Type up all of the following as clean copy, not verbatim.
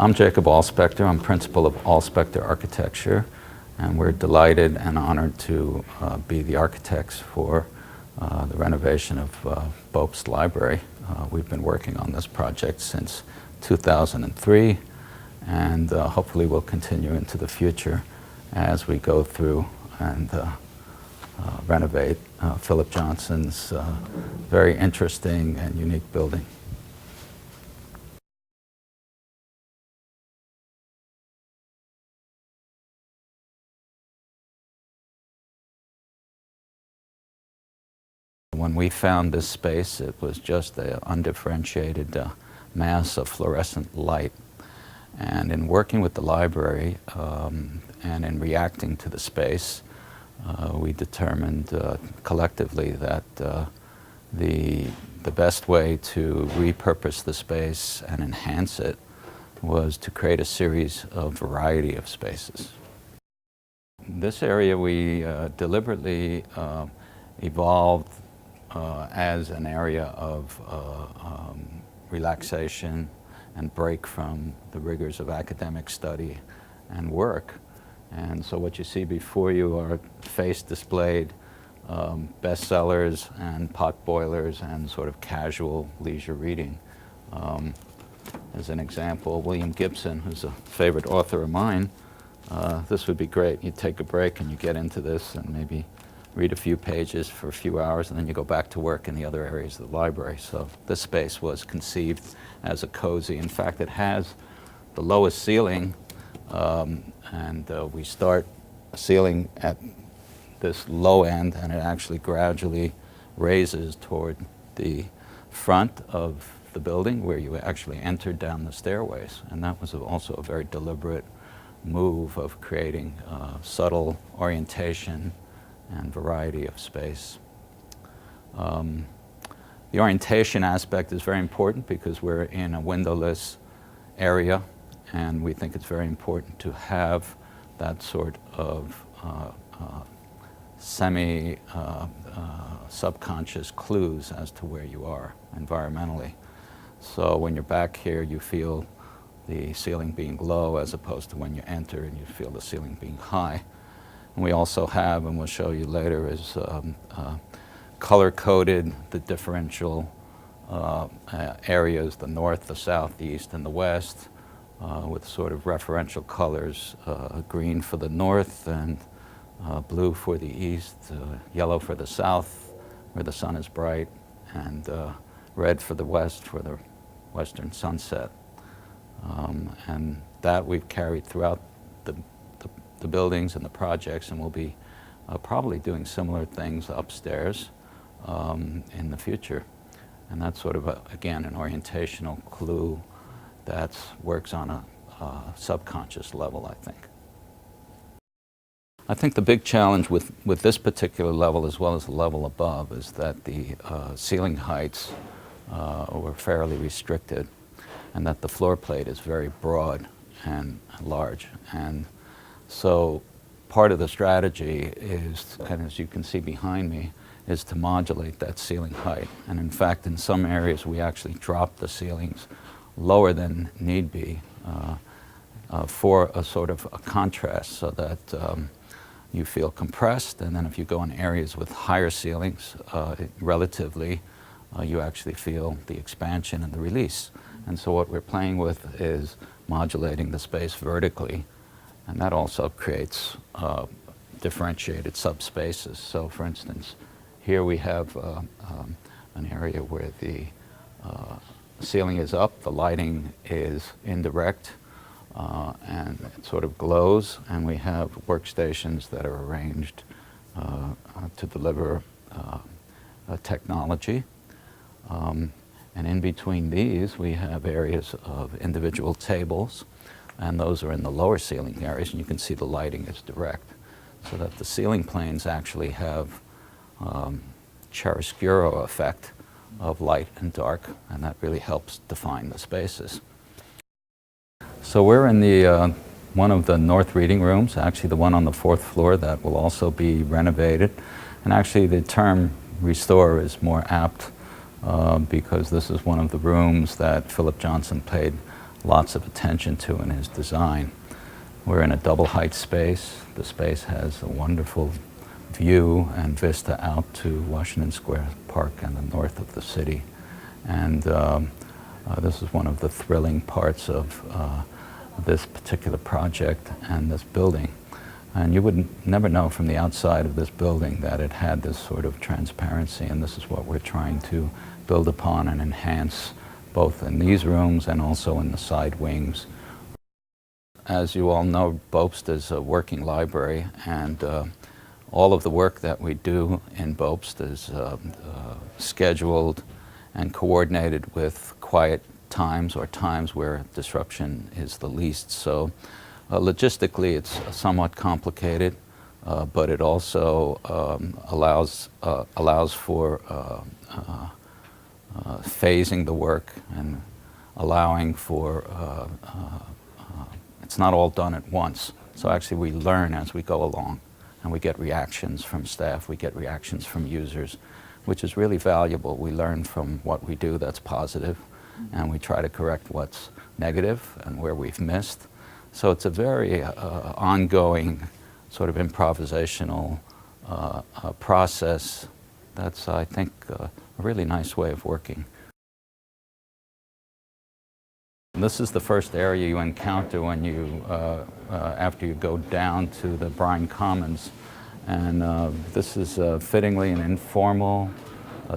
I'm Jake Alspector. I'm principal of Alspector Architecture, and we're delighted and honored to be the architects for the renovation of Bobst Library. We've been working on this project since 2003, and hopefully we'll continue into the future as we go through and renovate Philip Johnson's very interesting and unique building. When we found this space, it was just an undifferentiated mass of fluorescent light. And in working with the library and in reacting to the space, we determined collectively that the best way to repurpose the space and enhance it was to create a series of variety of spaces. This area we deliberately evolved as an area of relaxation and break from the rigors of academic study and work. And so what you see before you are face displayed bestsellers and pot boilers and sort of casual leisure reading. As an example, William Gibson, who's a favorite author of mine, this would be great. You take a break and you get into this and maybe read a few pages for a few hours, and then you go back to work in the other areas of the library. So this space was conceived as a cozy. In fact, it has the lowest ceiling, and we start ceiling at this low end, and it actually gradually raises toward the front of the building where you actually entered down the stairways. And that was also a very deliberate move of creating subtle orientation and variety of space. The orientation aspect is very important because we're in a windowless area, and we think it's very important to have that sort of subconscious clues as to where you are environmentally. So when you're back here, you feel the ceiling being low as opposed to when you enter and you feel the ceiling being high. And we also have, and we'll show you later, is color-coded the differential areas, the north, the south, the east, and the west, with sort of referential colors, green for the north and blue for the east, yellow for the south, where the sun is bright, and red for the west, for the western sunset. And that we've carried throughout the buildings and the projects, and we'll be probably doing similar things upstairs in the future. And that's sort of, again, an orientational clue that works on a subconscious level, I think. I think the big challenge with this particular level, as well as the level above, is that the ceiling heights were fairly restricted, and that the floor plate is very broad and large. And so part of the strategy is, and as you can see behind me, is to modulate that ceiling height. And in fact, in some areas, we actually drop the ceilings lower than need be for a sort of a contrast, so that you feel compressed. And then if you go in areas with higher ceilings, relatively, you actually feel the expansion and the release. And so what we're playing with is modulating the space vertically. And that also creates differentiated subspaces. So for instance, here we have an area where the ceiling is up, the lighting is indirect, and it sort of glows, and we have workstations that are arranged to deliver technology. And in between these, we have areas of individual tables, and those are in the lower ceiling areas, and you can see the lighting is direct, so that the ceiling planes actually have chiaroscuro effect of light and dark, and that really helps define the spaces. So we're in the one of the north reading rooms, actually the one on the 4th floor that will also be renovated. And actually the term restore is more apt because this is one of the rooms that Philip Johnson paid lots of attention to in his design. We're in a double height space. The space has a wonderful view and vista out to Washington Square Park and the north of the city. And this is one of the thrilling parts of this particular project and this building. And you would never know from the outside of this building that it had this sort of transparency, and this is what we're trying to build upon and enhance both in these rooms and also in the side wings. As you all know, Bobst is a working library, and all of the work that we do in Bobst is scheduled and coordinated with quiet times or times where disruption is the least. So logistically it's somewhat complicated, but it also allows for phasing the work and allowing for, it's not all done at once. So actually we learn as we go along, and we get reactions from staff, we get reactions from users, which is really valuable. We learn from what we do that's positive, and we try to correct what's negative and where we've missed. So it's a very ongoing sort of improvisational process that's, I think, a really nice way of working. This is the first area you encounter when you, after you go down to the Bryan Commons. And this is fittingly an informal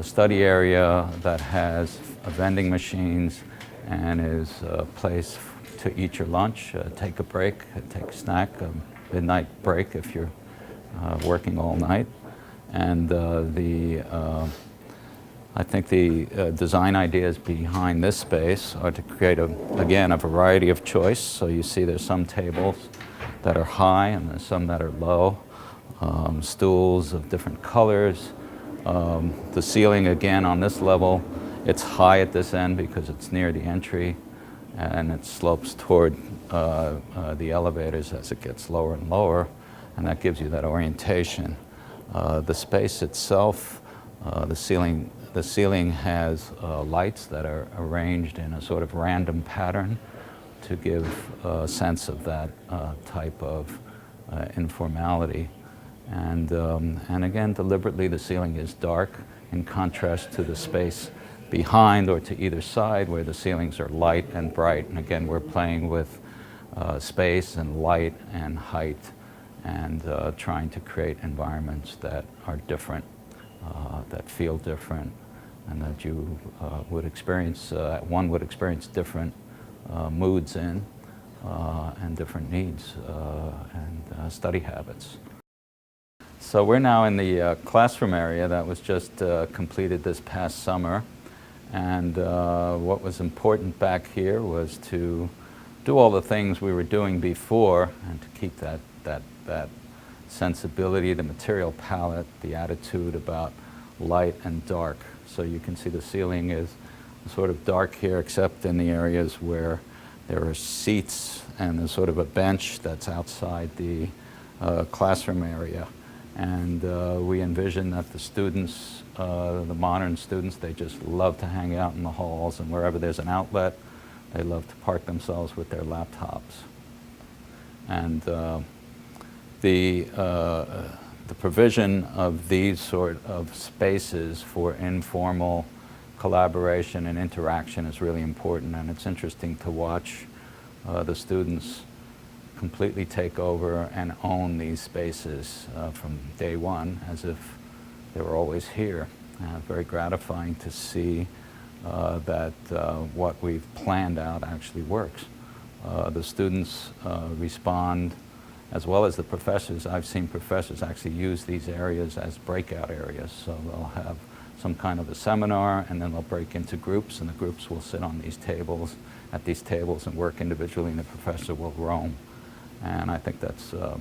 study area that has vending machines and is a place to eat your lunch, take a break, take a snack, a midnight break if you're working all night. And I think the design ideas behind this space are to create, again, a variety of choice. So you see there's some tables that are high and there's some that are low, stools of different colors. The ceiling, again, on this level, it's high at this end because it's near the entry, and it slopes toward the elevators as it gets lower and lower, and that gives you that orientation. The space itself, the ceiling has lights that are arranged in a sort of random pattern to give a sense of that type of informality. And again, deliberately, the ceiling is dark in contrast to the space behind or to either side where the ceilings are light and bright. And again, we're playing with space and light and height and trying to create environments that are different, that feel different, and that you would experience, one would experience different moods in and different needs and study habits. So we're now in the classroom area that was just completed this past summer. And what was important back here was to do all the things we were doing before and to keep that sensibility, the material palette, the attitude about light and dark. So you can see the ceiling is sort of dark here, except in the areas where there are seats and there's sort of a bench that's outside the classroom area. And we envision that the students, the modern students, they just love to hang out in the halls, and wherever there's an outlet, they love to park themselves with their laptops. And the provision of these sort of spaces for informal collaboration and interaction is really important, and it's interesting to watch the students completely take over and own these spaces from day one, as if they were always here. Very gratifying to see that what we've planned out actually works. The students respond, as well as the professors. I've seen professors actually use these areas as breakout areas. So they'll have some kind of a seminar, and then they'll break into groups, and the groups will sit on these tables, at these tables, and work individually, and the professor will roam. And I think that's a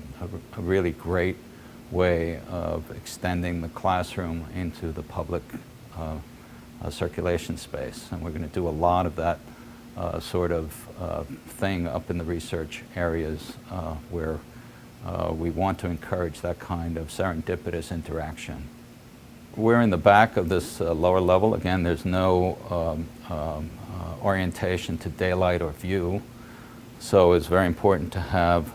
really great way of extending the classroom into the public circulation space. And we're going to do a lot of that sort of thing up in the research areas where we want to encourage that kind of serendipitous interaction. We're in the back of this lower level. Again, there's no orientation to daylight or view. So it's very important to have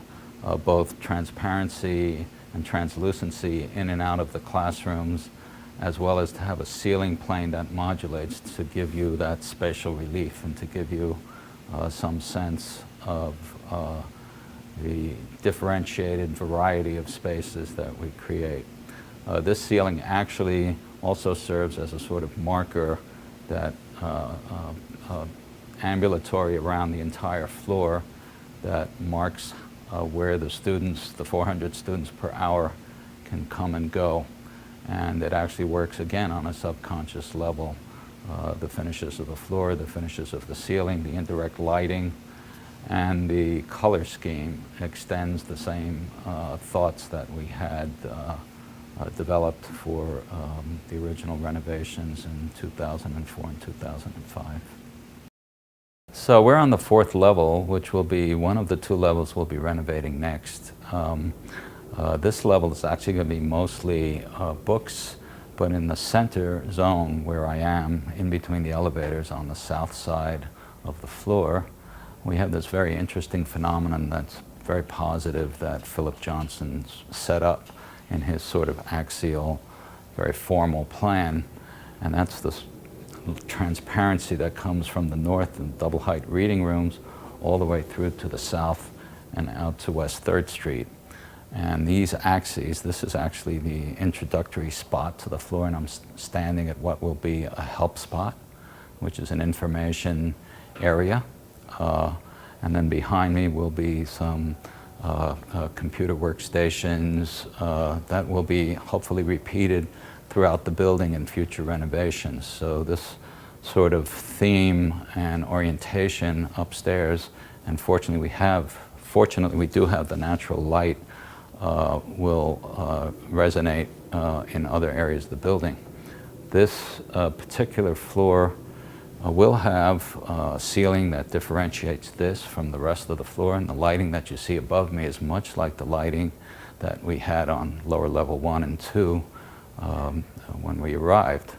both transparency and translucency in and out of the classrooms, as well as to have a ceiling plane that modulates to give you that spatial relief and to give you some sense of the differentiated variety of spaces that we create. This ceiling actually also serves as a sort of marker that ambulatory around the entire floor that marks where the students, the 400 students per hour, can come and go. And it actually works again on a subconscious level. The finishes of the floor, the finishes of the ceiling, the indirect lighting, and the color scheme extends the same thoughts that we had developed for the original renovations in 2004 and 2005. So we're on the 4th level, which will be one of the 2 levels we'll be renovating next. This level is actually going to be mostly books, but in the center zone where I am, in between the elevators on the south side of the floor, we have this very interesting phenomenon that's very positive that Philip Johnson's set up in his sort of axial, very formal plan, and that's this transparency that comes from the north and double height reading rooms all the way through to the south and out to West 3rd Street. And these axes, this is actually the introductory spot to the floor, and I'm standing at what will be a help spot, which is an information area. And then behind me will be some computer workstations that will be hopefully repeated throughout the building in future renovations. So this sort of theme and orientation upstairs, and fortunately we do have the natural light, will resonate in other areas of the building. This particular floor will have a ceiling that differentiates this from the rest of the floor, and the lighting that you see above me is much like the lighting that we had on lower level 1 and 2 when we arrived.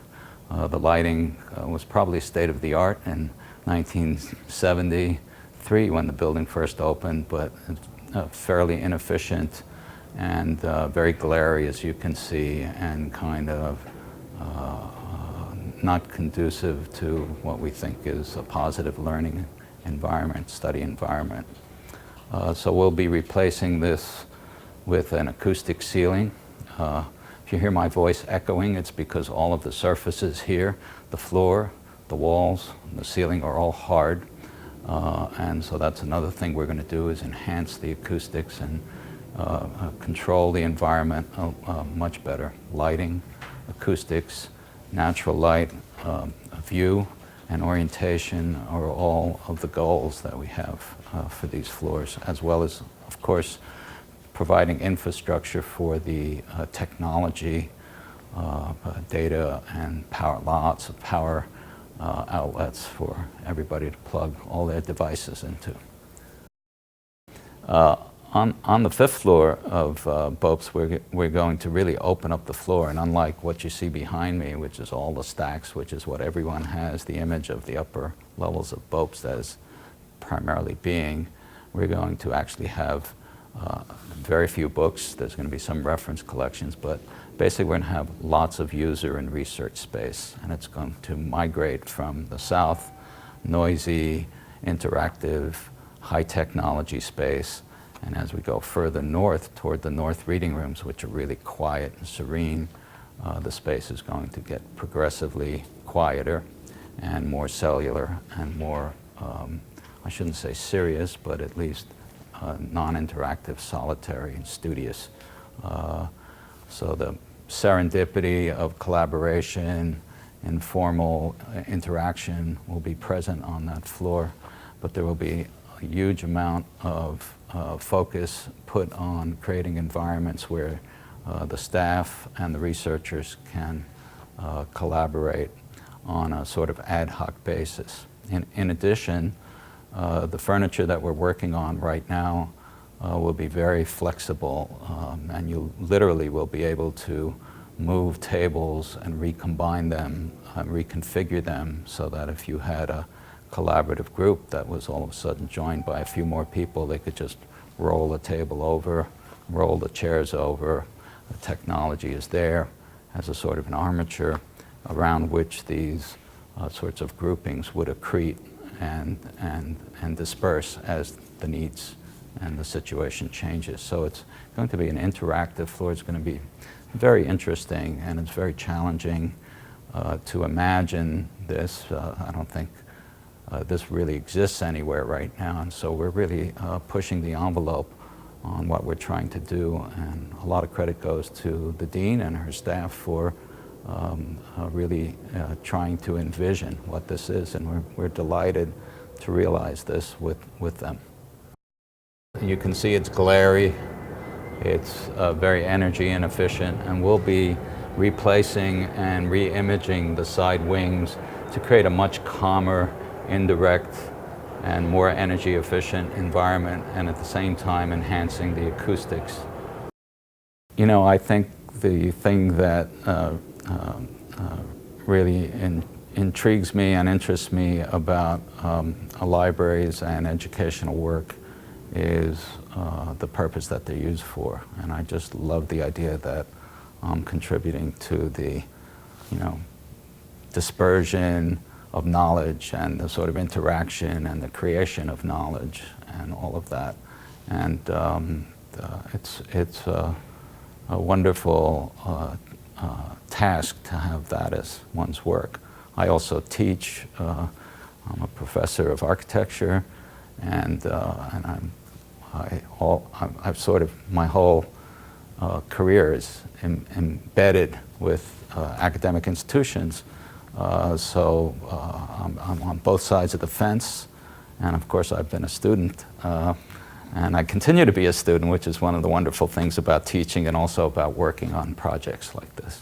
The lighting was probably state-of-the-art in 1973 when the building first opened, but fairly inefficient and very glary, as you can see, and kind of not conducive to what we think is a positive learning environment, study environment. So we'll be replacing this with an acoustic ceiling. If you hear my voice echoing, it's because all of the surfaces here, the floor, the walls, and the ceiling are all hard. And so that's another thing we're going to do, is enhance the acoustics and control the environment much better. Lighting, acoustics, natural light, view, and orientation are all of the goals that we have for these floors, as well as, of course, providing infrastructure for the technology, data, and power, lots of power outlets for everybody to plug all their devices into. On the 5th floor of Bobst, we're going to really open up the floor, and unlike what you see behind me, which is all the stacks, which is what everyone has the image of the upper levels of Bobst as primarily being, we're going to actually have very few books. There's going to be some reference collections, but basically we're going to have lots of user and research space, and it's going to migrate from the south, noisy, interactive, high technology space, and as we go further north toward the north reading rooms, which are really quiet and serene, the space is going to get progressively quieter and more cellular and more, I shouldn't say serious, but at least non-interactive, solitary, and studious. So the serendipity of collaboration, informal interaction will be present on that floor, but there will be a huge amount of focus put on creating environments where the staff and the researchers can collaborate on a sort of ad hoc basis. In addition, the furniture that we're working on right now will be very flexible, and you literally will be able to move tables and recombine them, reconfigure them, so that if you had a collaborative group that was all of a sudden joined by a few more people. They could just roll the table over, roll the chairs over. The technology is there as a sort of an armature around which these sorts of groupings would accrete and disperse as the needs and the situation changes. So it's going to be an interactive floor. It's going to be very interesting, and it's very challenging to imagine this. I don't think this really exists anywhere right now, and so we're really pushing the envelope on what we're trying to do, and a lot of credit goes to the dean and her staff for really trying to envision what this is, and we're delighted to realize this with them. You can see it's glary, it's very energy inefficient, and we'll be replacing and re-imaging the side wings to create a much calmer, indirect, and more energy efficient environment, and at the same time enhancing the acoustics. You know, I think the thing that really intrigues me and interests me about libraries and educational work is the purpose that they're used for. And I just love the idea that I'm contributing to the, dispersion of knowledge and the sort of interaction and the creation of knowledge and all of that. And it's a wonderful task to have that as one's work. I also teach. I'm a professor of architecture, and I've sort of, my whole career is embedded with academic institutions. So I'm on both sides of the fence, and of course I've been a student, and I continue to be a student, which is one of the wonderful things about teaching and also about working on projects like this.